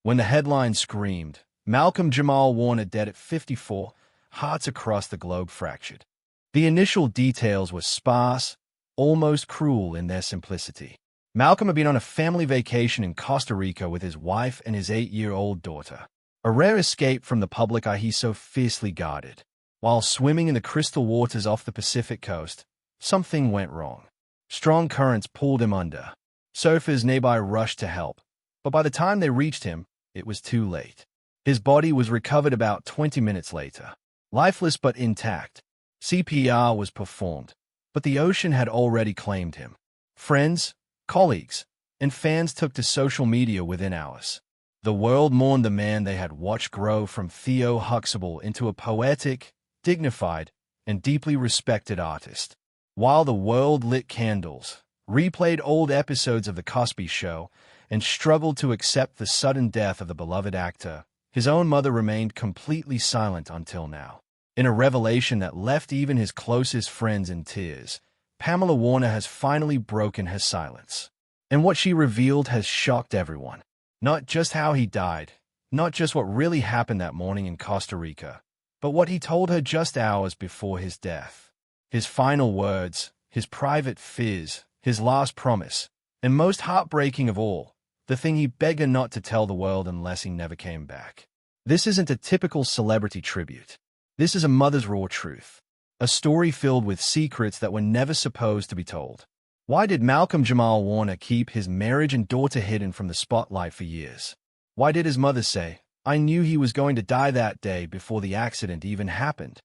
When the headline screamed, Malcolm-Jamal Warner dead at 54, hearts across the globe fractured. The initial details were sparse, almost cruel in their simplicity. Malcolm had been on a family vacation in Costa Rica with his wife and his 8-year-old daughter. A rare escape from the public eye he so fiercely guarded. While swimming in the crystal waters off the Pacific coast, something went wrong. Strong currents pulled him under. Surfers nearby rushed to help, but by the time they reached him, it was too late. His body was recovered about 20 minutes later. Lifeless but intact. CPR was performed, but the ocean had already claimed him. Friends, colleagues, and fans took to social media within hours. The world mourned the man they had watched grow from Theo Huxtable into a poetic, dignified, and deeply respected artist. While the world lit candles, replayed old episodes of The Cosby Show, and struggled to accept the sudden death of the beloved actor, his own mother remained completely silent until now. In a revelation that left even his closest friends in tears, Pamela Warner has finally broken her silence. And what she revealed has shocked everyone. Not just how he died, not just what really happened that morning in Costa Rica, but what he told her just hours before his death. His final words, his private fears, his last promise, and most heartbreaking of all, the thing he begged her not to tell the world unless he never came back. This isn't a typical celebrity tribute. This is a mother's raw truth. A story filled with secrets that were never supposed to be told. Why did Malcolm-Jamal Warner keep his marriage and daughter hidden from the spotlight for years? Why did his mother say, "I knew he was going to die that day before the accident even happened"?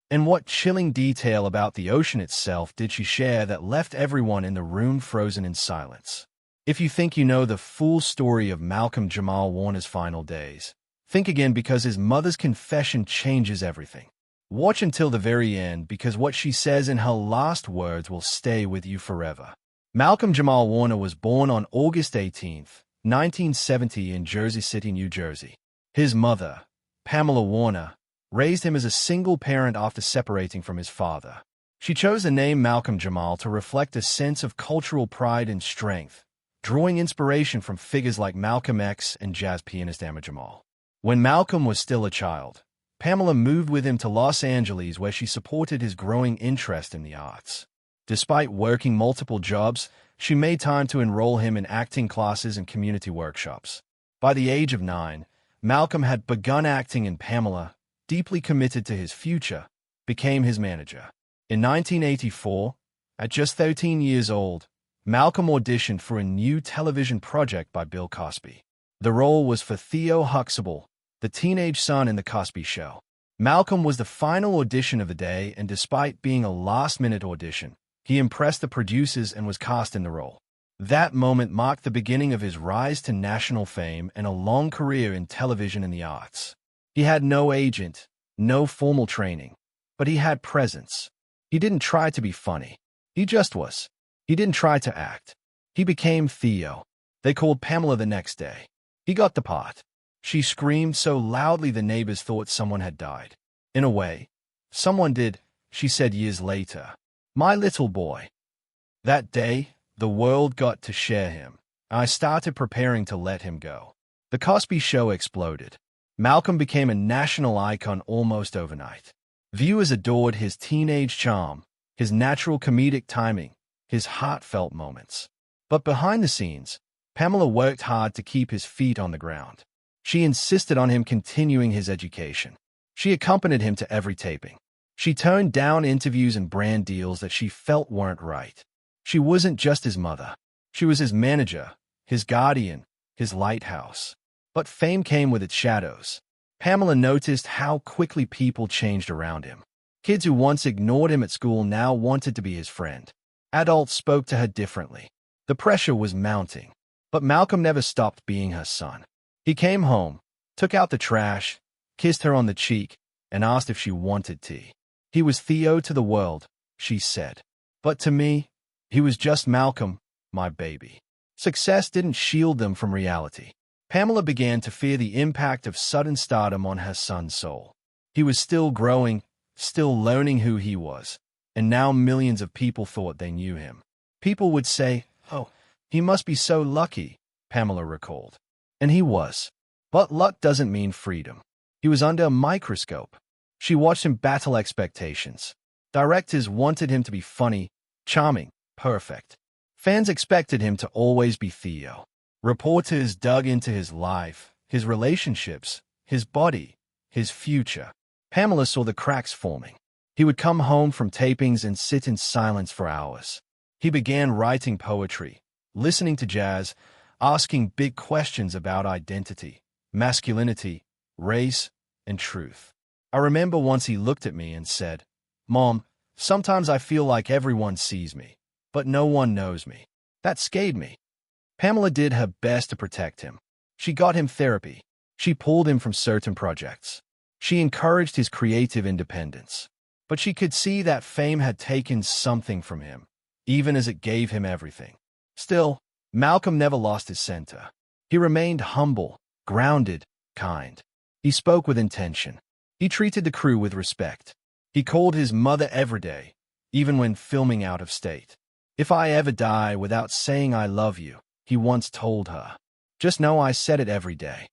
And what chilling detail about the ocean itself did she share that left everyone in the room frozen in silence? If you think you know the full story of Malcolm-Jamal Warner's final days, think again, because his mother's confession changes everything. Watch until the very end, because what she says in her last words will stay with you forever. Malcolm-Jamal Warner was born on August 18, 1970 in Jersey City, New Jersey. His mother, Pamela Warner, raised him as a single parent after separating from his father. She chose the name Malcolm-Jamal to reflect a sense of cultural pride and strength, drawing inspiration from figures like Malcolm X and jazz pianist Ahmad Jamal. When Malcolm was still a child, Pamela moved with him to Los Angeles, where she supported his growing interest in the arts. Despite working multiple jobs, she made time to enroll him in acting classes and community workshops. By the age of 9, Malcolm had begun acting, and Pamela, deeply committed to his future, became his manager. In 1984, at just 13 years old, Malcolm auditioned for a new television project by Bill Cosby. The role was for Theo Huxtable, the teenage son in The Cosby Show. Malcolm was the final audition of the day, and despite being a last-minute audition, he impressed the producers and was cast in the role. That moment marked the beginning of his rise to national fame and a long career in television and the arts. He had no agent, no formal training, but he had presence. He didn't try to be funny. He just was. He didn't try to act. He became Theo. They called Pamela the next day. He got the part. She screamed so loudly the neighbors thought someone had died. In a way, someone did, she said years later. My little boy. That day, the world got to share him. I started preparing to let him go. The Cosby Show exploded. Malcolm became a national icon almost overnight. Viewers adored his teenage charm, his natural comedic timing, his heartfelt moments. But behind the scenes, Pamela worked hard to keep his feet on the ground. She insisted on him continuing his education. She accompanied him to every taping. She turned down interviews and brand deals that she felt weren't right. She wasn't just his mother. She was his manager, his guardian, his lighthouse. But fame came with its shadows. Pamela noticed how quickly people changed around him. Kids who once ignored him at school now wanted to be his friend. Adults spoke to her differently. The pressure was mounting. But Malcolm never stopped being her son. He came home, took out the trash, kissed her on the cheek, and asked if she wanted tea. He was Theo to the world, she said. But to me, he was just Malcolm, my baby. Success didn't shield them from reality. Pamela began to fear the impact of sudden stardom on her son's soul. He was still growing, still learning who he was, and now millions of people thought they knew him. People would say, "Oh, he must be so lucky," Pamela recalled. And he was. But luck doesn't mean freedom. He was under a microscope. She watched him battle expectations. Directors wanted him to be funny, charming, perfect. Fans expected him to always be Theo. Reporters dug into his life, his relationships, his body, his future. Pamela saw the cracks forming. He would come home from tapings and sit in silence for hours. He began writing poetry, listening to jazz, asking big questions about identity, masculinity, race, and truth. I remember once he looked at me and said, "Mom, sometimes I feel like everyone sees me, but no one knows me." That scared me. Pamela did her best to protect him. She got him therapy. She pulled him from certain projects. She encouraged his creative independence. But she could see that fame had taken something from him, even as it gave him everything. Still, Malcolm never lost his center. He remained humble, grounded, kind. He spoke with intention. He treated the crew with respect. He called his mother every day, even when filming out of state. "If I ever die without saying I love you," he once told her, "just know I said it every day."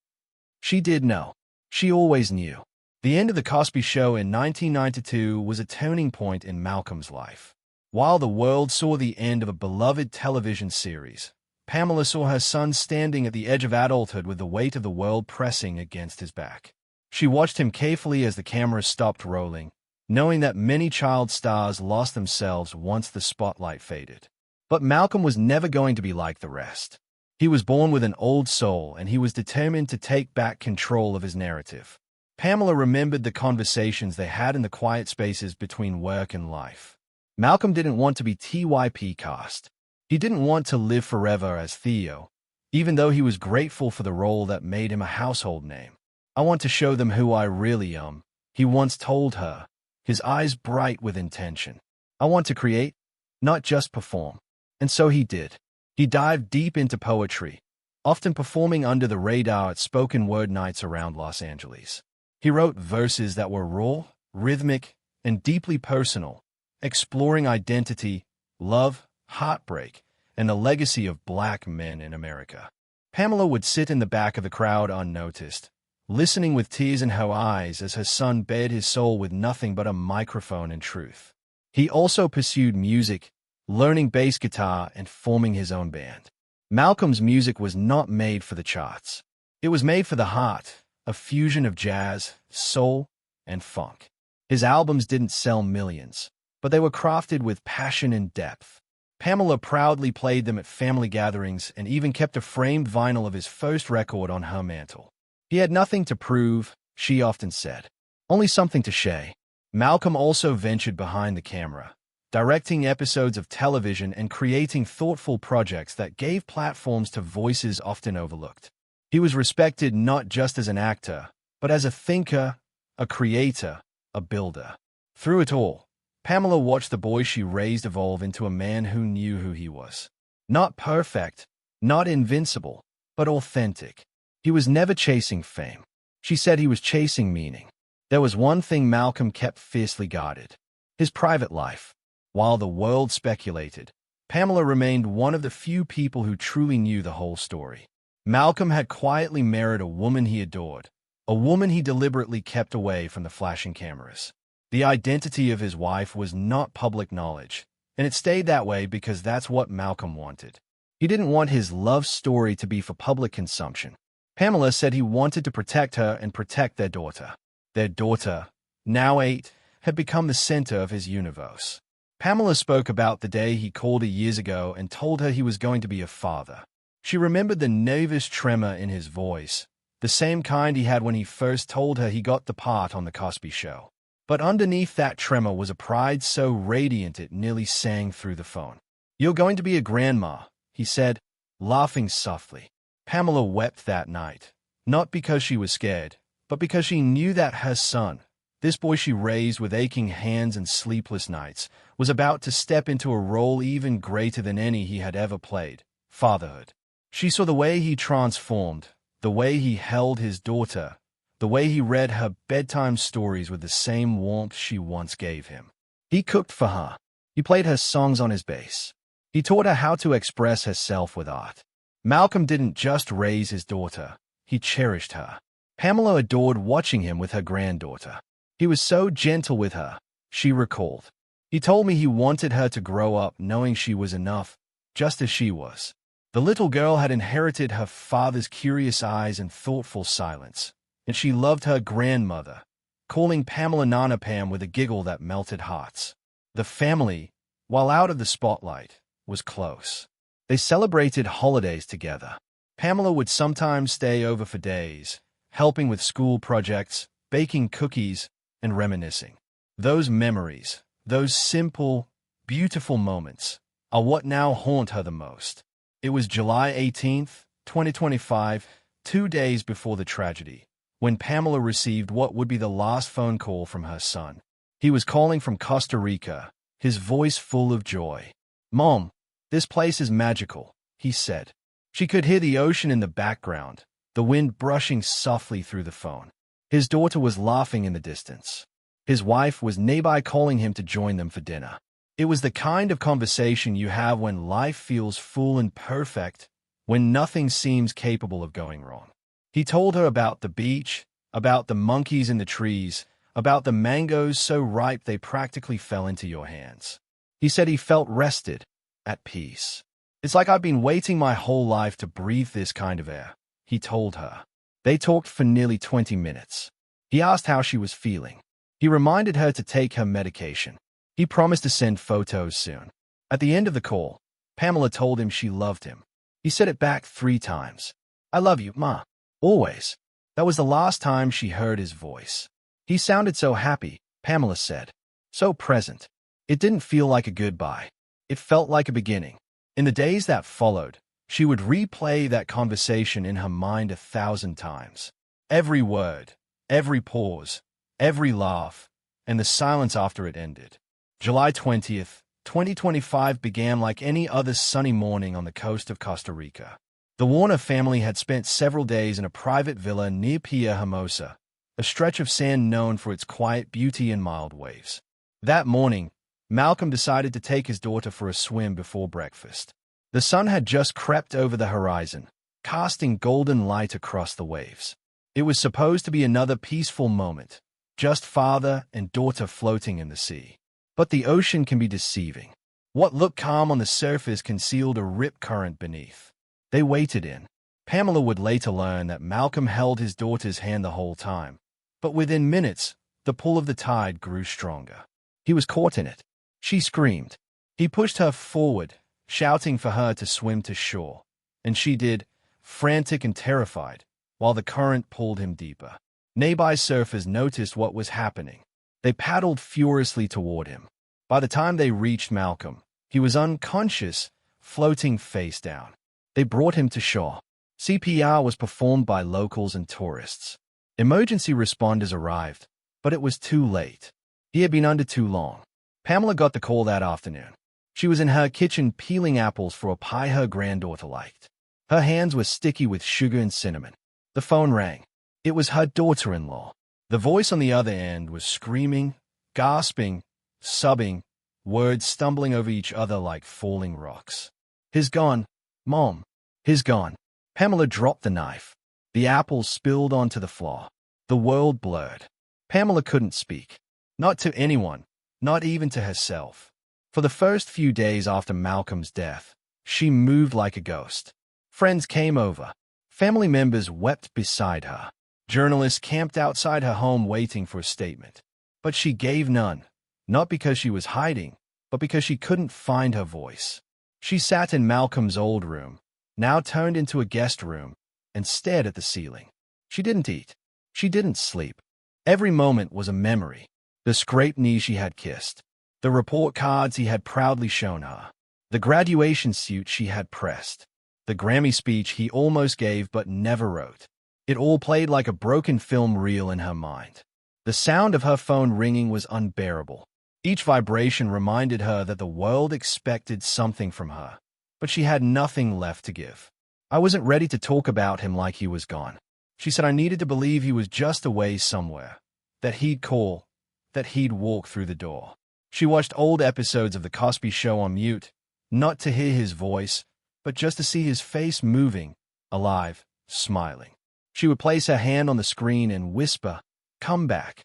She did know. She always knew. The end of The Cosby Show in 1992 was a turning point in Malcolm's life. While the world saw the end of a beloved television series, Pamela saw her son standing at the edge of adulthood with the weight of the world pressing against his back. She watched him carefully as the camera stopped rolling, knowing that many child stars lost themselves once the spotlight faded. But Malcolm was never going to be like the rest. He was born with an old soul, and he was determined to take back control of his narrative. Pamela remembered the conversations they had in the quiet spaces between work and life. Malcolm didn't want to be TYP cast. He didn't want to live forever as Theo, even though he was grateful for the role that made him a household name. "I want to show them who I really am," he once told her, his eyes bright with intention. "I want to create, not just perform." And so he did. He dived deep into poetry, often performing under the radar at spoken word nights around Los Angeles. He wrote verses that were raw, rhythmic, and deeply personal, exploring identity, love, heartbreak, and the legacy of Black men in America. Pamela would sit in the back of the crowd unnoticed, listening with tears in her eyes as her son bared his soul with nothing but a microphone and truth. He also pursued music, learning bass guitar and forming his own band. Malcolm's music was not made for the charts. It was made for the heart, a fusion of jazz, soul, and funk. His albums didn't sell millions, but they were crafted with passion and depth. Pamela proudly played them at family gatherings and even kept a framed vinyl of his first record on her mantle. He had nothing to prove, she often said, only something to share. Malcolm also ventured behind the camera, directing episodes of television and creating thoughtful projects that gave platforms to voices often overlooked. He was respected not just as an actor, but as a thinker, a creator, a builder. Through it all, Pamela watched the boy she raised evolve into a man who knew who he was. Not perfect, not invincible, but authentic. He was never chasing fame. She said he was chasing meaning. There was one thing Malcolm kept fiercely guarded: his private life. While the world speculated, Pamela remained one of the few people who truly knew the whole story. Malcolm had quietly married a woman he adored, a woman he deliberately kept away from the flashing cameras. The identity of his wife was not public knowledge, and it stayed that way because that's what Malcolm wanted. He didn't want his love story to be for public consumption. Pamela said he wanted to protect her and protect their daughter. Their daughter, now 8, had become the center of his universe. Pamela spoke about the day he called her years ago and told her he was going to be a father. She remembered the nervous tremor in his voice, the same kind he had when he first told her he got the part on The Cosby Show. But underneath that tremor was a pride so radiant it nearly sang through the phone. "You're going to be a grandma," he said, laughing softly. Pamela wept that night, not because she was scared, but because she knew that her son, this boy she raised with aching hands and sleepless nights, was about to step into a role even greater than any he had ever played: fatherhood. She saw the way he transformed, the way he held his daughter, the way he read her bedtime stories with the same warmth she once gave him. He cooked for her. He played her songs on his bass. He taught her how to express herself with art. Malcolm didn't just raise his daughter. he cherished her. Pamela adored watching him with her granddaughter. He was so gentle with her, she recalled. He told me he wanted her to grow up knowing she was enough, just as she was. The little girl had inherited her father's curious eyes and thoughtful silence, and she loved her grandmother, calling Pamela Nana Pam with a giggle that melted hearts. The family, while out of the spotlight, was close. They celebrated holidays together. Pamela would sometimes stay over for days, helping with school projects, baking cookies, and reminiscing. Those memories, those simple, beautiful moments, are what now haunt her the most. It was July 18th, 2025, 2 days before the tragedy, when Pamela received what would be the last phone call from her son. He was calling from Costa Rica, his voice full of joy. "Mom, this place is magical," he said. She could hear the ocean in the background, the wind brushing softly through the phone. His daughter was laughing in the distance. His wife was nearby calling him to join them for dinner. It was the kind of conversation you have when life feels full and perfect, when nothing seems capable of going wrong. He told her about the beach, about the monkeys in the trees, about the mangoes so ripe they practically fell into your hands. He said he felt rested, at peace. "It's like I've been waiting my whole life to breathe this kind of air," he told her. They talked for nearly 20 minutes. He asked how she was feeling. He reminded her to take her medication. He promised to send photos soon. At the end of the call, Pamela told him she loved him. He said it back 3 times. "I love you, Ma. Always." That was the last time she heard his voice. He sounded so happy, Pamela said. So present. It didn't feel like a goodbye. It felt like a beginning. In the days that followed, she would replay that conversation in her mind 1,000 times. Every word, every pause, every laugh, and the silence after it ended. July 20th, 2025 began like any other sunny morning on the coast of Costa Rica. The Warner family had spent several days in a private villa near Playa Hermosa, a stretch of sand known for its quiet beauty and mild waves. That morning, Malcolm decided to take his daughter for a swim before breakfast. The sun had just crept over the horizon, casting golden light across the waves. It was supposed to be another peaceful moment, just father and daughter floating in the sea. But the ocean can be deceiving. What looked calm on the surface concealed a rip current beneath. They waited in. Pamela would later learn that Malcolm held his daughter's hand the whole time. But within minutes, the pull of the tide grew stronger. He was caught in it. She screamed. He pushed her forward, shouting for her to swim to shore. And she did, frantic and terrified, while the current pulled him deeper. Nearby surfers noticed what was happening. They paddled furiously toward him. By the time they reached Malcolm, he was unconscious, floating face down. They brought him to shore. CPR was performed by locals and tourists. Emergency responders arrived, but it was too late. He had been under too long. Pamela got the call that afternoon. She was in her kitchen peeling apples for a pie her granddaughter liked. Her hands were sticky with sugar and cinnamon. The phone rang. It was her daughter-in-law. The voice on the other end was screaming, gasping, sobbing, words stumbling over each other like falling rocks. "He's gone, Mom. He's gone." Pamela dropped the knife. The apples spilled onto the floor. The world blurred. Pamela couldn't speak. Not to anyone, not even to herself. For the first few days after Malcolm's death, she moved like a ghost. Friends came over. Family members wept beside her. Journalists camped outside her home waiting for a statement. But she gave none, not because she was hiding, but because she couldn't find her voice. She sat in Malcolm's old room, now turned into a guest room, and stared at the ceiling. She didn't eat. She didn't sleep. Every moment was a memory. The scraped knee she had kissed. The report cards he had proudly shown her. The graduation suit she had pressed. The Grammy speech he almost gave but never wrote. It all played like a broken film reel in her mind. The sound of her phone ringing was unbearable. Each vibration reminded her that the world expected something from her, but she had nothing left to give. "I wasn't ready to talk about him like he was gone." She said, "I needed to believe he was just away somewhere, that he'd call, that he'd walk through the door." She watched old episodes of The Cosby Show on mute, not to hear his voice, but just to see his face moving, alive, smiling. She would place her hand on the screen and whisper, "Come back."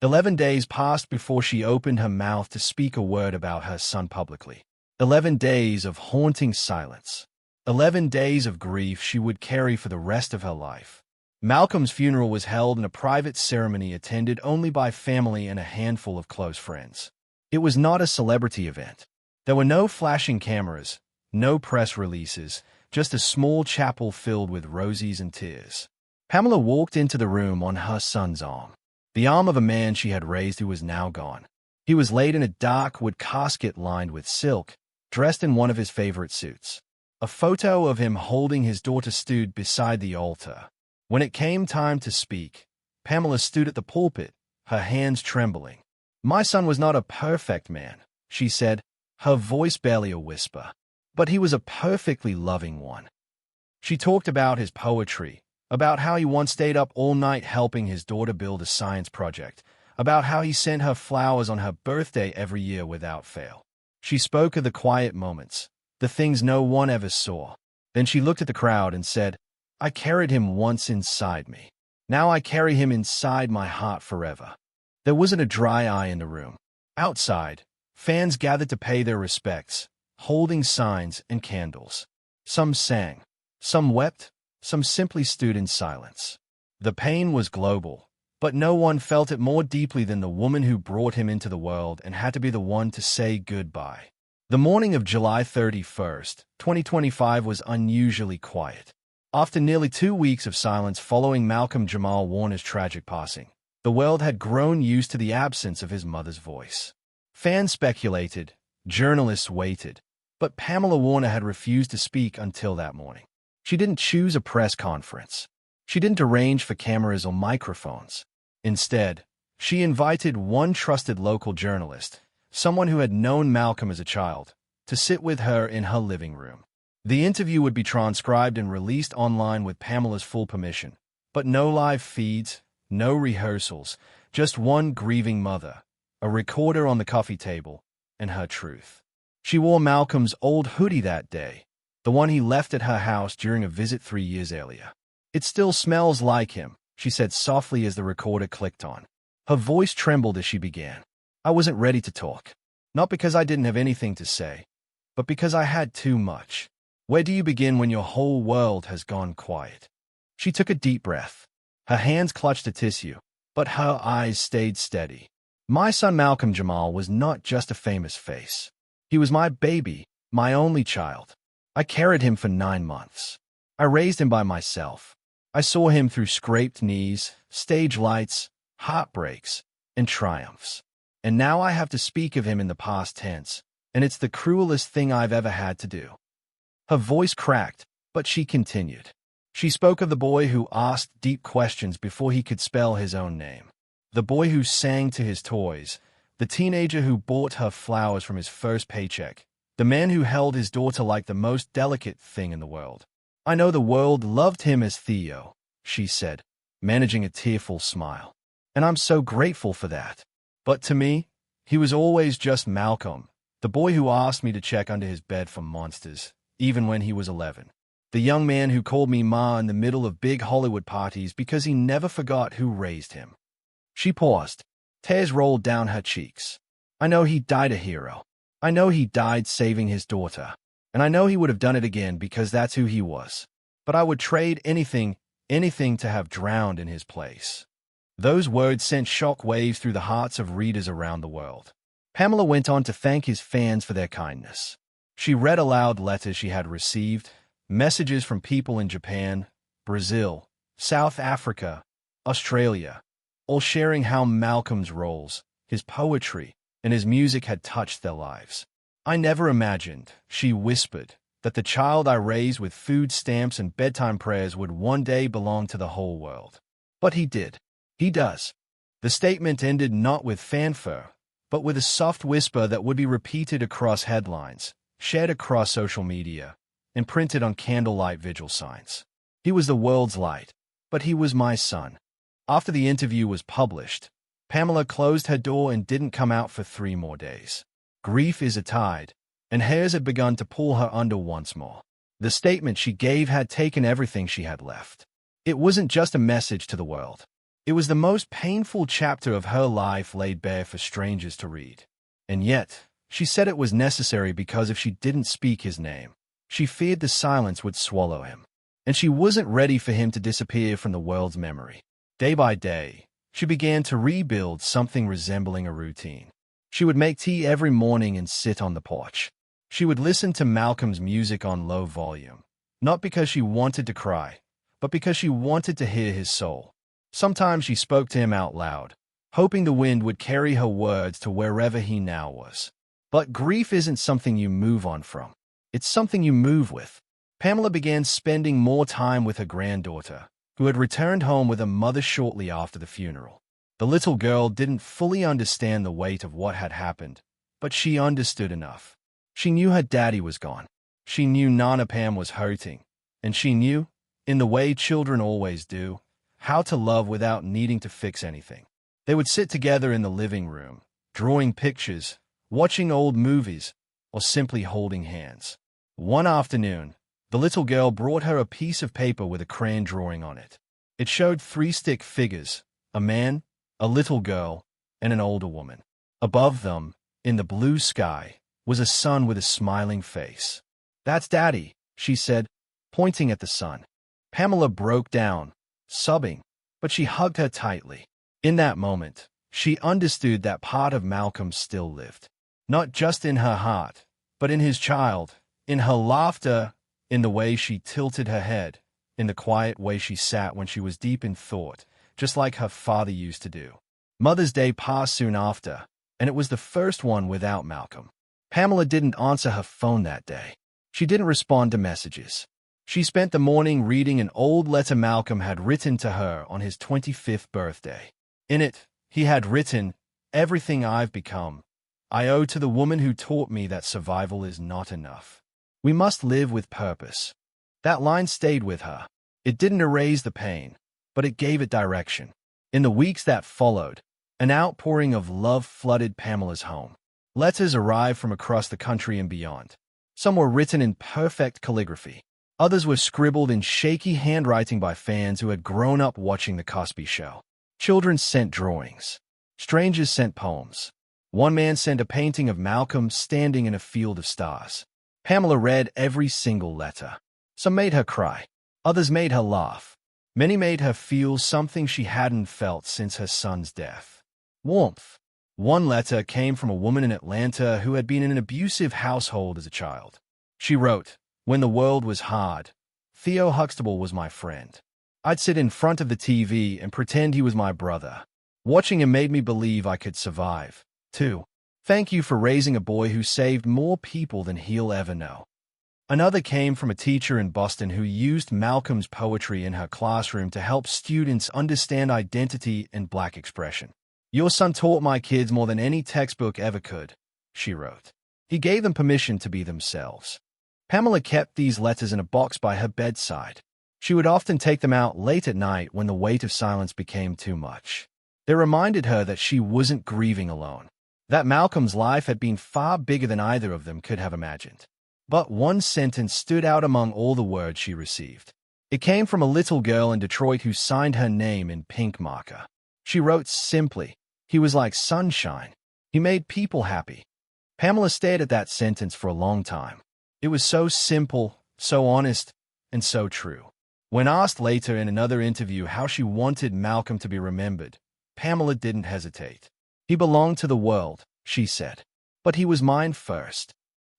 11 days passed before she opened her mouth to speak a word about her son publicly. 11 days of haunting silence. 11 days of grief she would carry for the rest of her life. Malcolm's funeral was held in a private ceremony attended only by family and a handful of close friends. It was not a celebrity event. There were no flashing cameras, no press releases, just a small chapel filled with roses and tears. Pamela walked into the room on her son's arm, the arm of a man she had raised who was now gone. He was laid in a dark wood casket lined with silk, dressed in one of his favorite suits. A photo of him holding his daughter stood beside the altar. When it came time to speak, Pamela stood at the pulpit, her hands trembling. "My son was not a perfect man," she said, her voice barely a whisper, "but he was a perfectly loving one." She talked about his poetry, about how he once stayed up all night helping his daughter build a science project, about how he sent her flowers on her birthday every year without fail. She spoke of the quiet moments, the things no one ever saw. Then she looked at the crowd and said, "I carried him once inside me. Now I carry him inside my heart forever." There wasn't a dry eye in the room. Outside, fans gathered to pay their respects, holding signs and candles. Some sang, some wept, some simply stood in silence. The pain was global, but no one felt it more deeply than the woman who brought him into the world and had to be the one to say goodbye. The morning of July 31st, 2025 was unusually quiet. After nearly 2 weeks of silence following Malcolm-Jamal Warner's tragic passing, the world had grown used to the absence of his mother's voice. Fans speculated, journalists waited, but Pamela Warner had refused to speak until that morning. She didn't choose a press conference. She didn't arrange for cameras or microphones. Instead, she invited one trusted local journalist, someone who had known Malcolm as a child, to sit with her in her living room. The interview would be transcribed and released online with Pamela's full permission, but no live feeds, no rehearsals, just one grieving mother, a recorder on the coffee table, and her truth. She wore Malcolm's old hoodie that day, the one he left at her house during a visit 3 years earlier. "It still smells like him," she said softly as the recorder clicked on. Her voice trembled as she began. "I wasn't ready to talk. Not because I didn't have anything to say, but because I had too much. Where do you begin when your whole world has gone quiet?" She took a deep breath. Her hands clutched a tissue, but her eyes stayed steady. "My son Malcolm-Jamal was not just a famous face. He was my baby, my only child. I carried him for 9 months. I raised him by myself. I saw him through scraped knees, stage lights, heartbreaks, and triumphs. And now I have to speak of him in the past tense, and it's the cruelest thing I've ever had to do." Her voice cracked, but she continued. She spoke of the boy who asked deep questions before he could spell his own name. The boy who sang to his toys, the teenager who bought her flowers from his first paycheck, the man who held his daughter like the most delicate thing in the world. "I know the world loved him as Theo," she said, managing a tearful smile. "And I'm so grateful for that. But to me, he was always just Malcolm, the boy who asked me to check under his bed for monsters, even when he was 11. The young man who called me Ma in the middle of big Hollywood parties because he never forgot who raised him." She paused. Tears rolled down her cheeks. "I know he died a hero. I know he died saving his daughter. And I know he would have done it again because that's who he was. But I would trade anything to have drowned in his place." Those words sent shock waves through the hearts of readers around the world. Pamela went on to thank his fans for their kindness. She read aloud letters she had received, messages from people in Japan, Brazil, South Africa, Australia, all sharing how Malcolm's roles, his poetry, and his music had touched their lives. "I never imagined," she whispered, "that the child I raised with food stamps and bedtime prayers would one day belong to the whole world. But he did. He does." The statement ended not with fanfare, but with a soft whisper that would be repeated across headlines, shared across social media, and printed on candlelight vigil signs. "He was the world's light, but he was my son." After the interview was published, Pamela closed her door and didn't come out for 3 more days. Grief is a tide, and hairs had begun to pull her under once more. The statement she gave had taken everything she had left. It wasn't just a message to the world. It was the most painful chapter of her life laid bare for strangers to read. And yet, she said it was necessary because if she didn't speak his name, she feared the silence would swallow him. And she wasn't ready for him to disappear from the world's memory. Day by day, she began to rebuild something resembling a routine. She would make tea every morning and sit on the porch. She would listen to Malcolm's music on low volume, not because she wanted to cry, but because she wanted to hear his soul. Sometimes she spoke to him out loud, hoping the wind would carry her words to wherever he now was. But grief isn't something you move on from. It's something you move with. Pamela began spending more time with her granddaughter, who had returned home with her mother shortly after the funeral. The little girl didn't fully understand the weight of what had happened, but she understood enough. She knew her daddy was gone. She knew Nana Pam was hurting, and she knew, in the way children always do, how to love without needing to fix anything. They would sit together in the living room, drawing pictures, watching old movies, or simply holding hands. One afternoon, the little girl brought her a piece of paper with a crayon drawing on it. It showed 3 stick figures, a man, a little girl, and an older woman. Above them, in the blue sky, was a sun with a smiling face. "That's Daddy," she said, pointing at the sun. Pamela broke down, sobbing, but she hugged her tightly. In that moment, she understood that part of Malcolm still lived. Not just in her heart, but in his child, in her laughter, in the way she tilted her head, in the quiet way she sat when she was deep in thought, just like her father used to do. Mother's Day passed soon after, and it was the first one without Malcolm. Pamela didn't answer her phone that day. She didn't respond to messages. She spent the morning reading an old letter Malcolm had written to her on his 25th birthday. In it, he had written, "Everything I've become, I owe to the woman who taught me that survival is not enough. We must live with purpose." That line stayed with her. It didn't erase the pain, but it gave it direction. In the weeks that followed, an outpouring of love flooded Pamela's home. Letters arrived from across the country and beyond. Some were written in perfect calligraphy. Others were scribbled in shaky handwriting by fans who had grown up watching The Cosby Show. Children sent drawings. Strangers sent poems. One man sent a painting of Malcolm standing in a field of stars. Pamela read every single letter. Some made her cry. Others made her laugh. Many made her feel something she hadn't felt since her son's death. Warmth. One letter came from a woman in Atlanta who had been in an abusive household as a child. She wrote, "When the world was hard, Theo Huxtable was my friend. I'd sit in front of the TV and pretend he was my brother. Watching him made me believe I could survive. 2. Thank you for raising a boy who saved more people than he'll ever know." Another came from a teacher in Boston who used Malcolm's poetry in her classroom to help students understand identity and Black expression. "Your son taught my kids more than any textbook ever could," she wrote. "He gave them permission to be themselves." Pamela kept these letters in a box by her bedside. She would often take them out late at night when the weight of silence became too much. They reminded her that she wasn't grieving alone, that Malcolm's life had been far bigger than either of them could have imagined. But one sentence stood out among all the words she received. It came from a little girl in Detroit who signed her name in pink marker. She wrote simply, "He was like sunshine. He made people happy." Pamela stared at that sentence for a long time. It was so simple, so honest, and so true. When asked later in another interview how she wanted Malcolm to be remembered, Pamela didn't hesitate. "He belonged to the world," she said, "but he was mine first."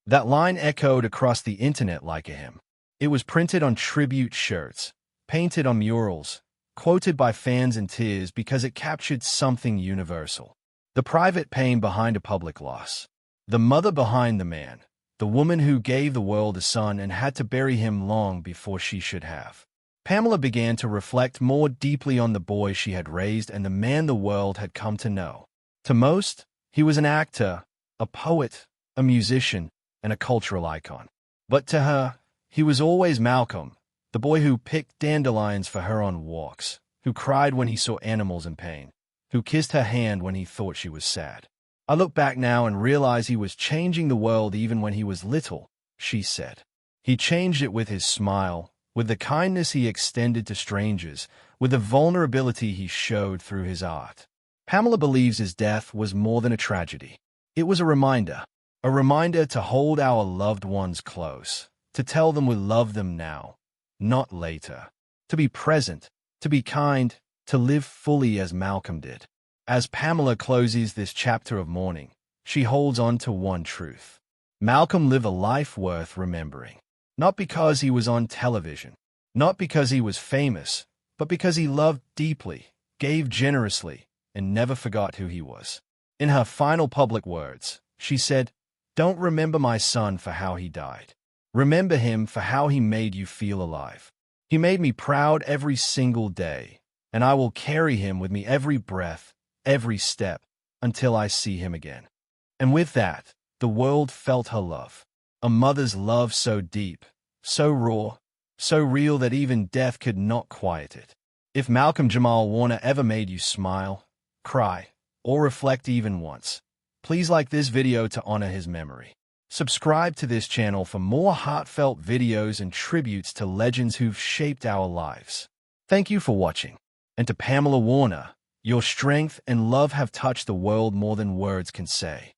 That line echoed across the internet like a hymn. It was printed on tribute shirts, painted on murals, quoted by fans in tears because it captured something universal. The private pain behind a public loss. The mother behind the man. The woman who gave the world a son and had to bury him long before she should have. Pamela began to reflect more deeply on the boy she had raised and the man the world had come to know. To most, he was an actor, a poet, a musician, and a cultural icon. But to her, he was always Malcolm, the boy who picked dandelions for her on walks, who cried when he saw animals in pain, who kissed her hand when he thought she was sad. "I look back now and realize he was changing the world even when he was little," she said. "He changed it with his smile, with the kindness he extended to strangers, with the vulnerability he showed through his art. Pamela believes his death was more than a tragedy. It was a reminder to hold our loved ones close, to tell them we love them now, not later, to be present, to be kind, to live fully as Malcolm did. As Pamela closes this chapter of mourning, she holds on to one truth. Malcolm lived a life worth remembering. Not because he was on television, not because he was famous, but because he loved deeply, gave generously, and never forgot who he was. In her final public words, she said, "Don't remember my son for how he died. Remember him for how he made you feel alive. He made me proud every single day, and I will carry him with me every breath, every step, until I see him again." And with that, the world felt her love. A mother's love so deep, so raw, so real that even death could not quiet it. If Malcolm-Jamal Warner ever made you smile, cry, or reflect even once, please like this video to honor his memory. Subscribe to this channel for more heartfelt videos and tributes to legends who've shaped our lives. Thank you for watching. And to Pamela Warner, your strength and love have touched the world more than words can say.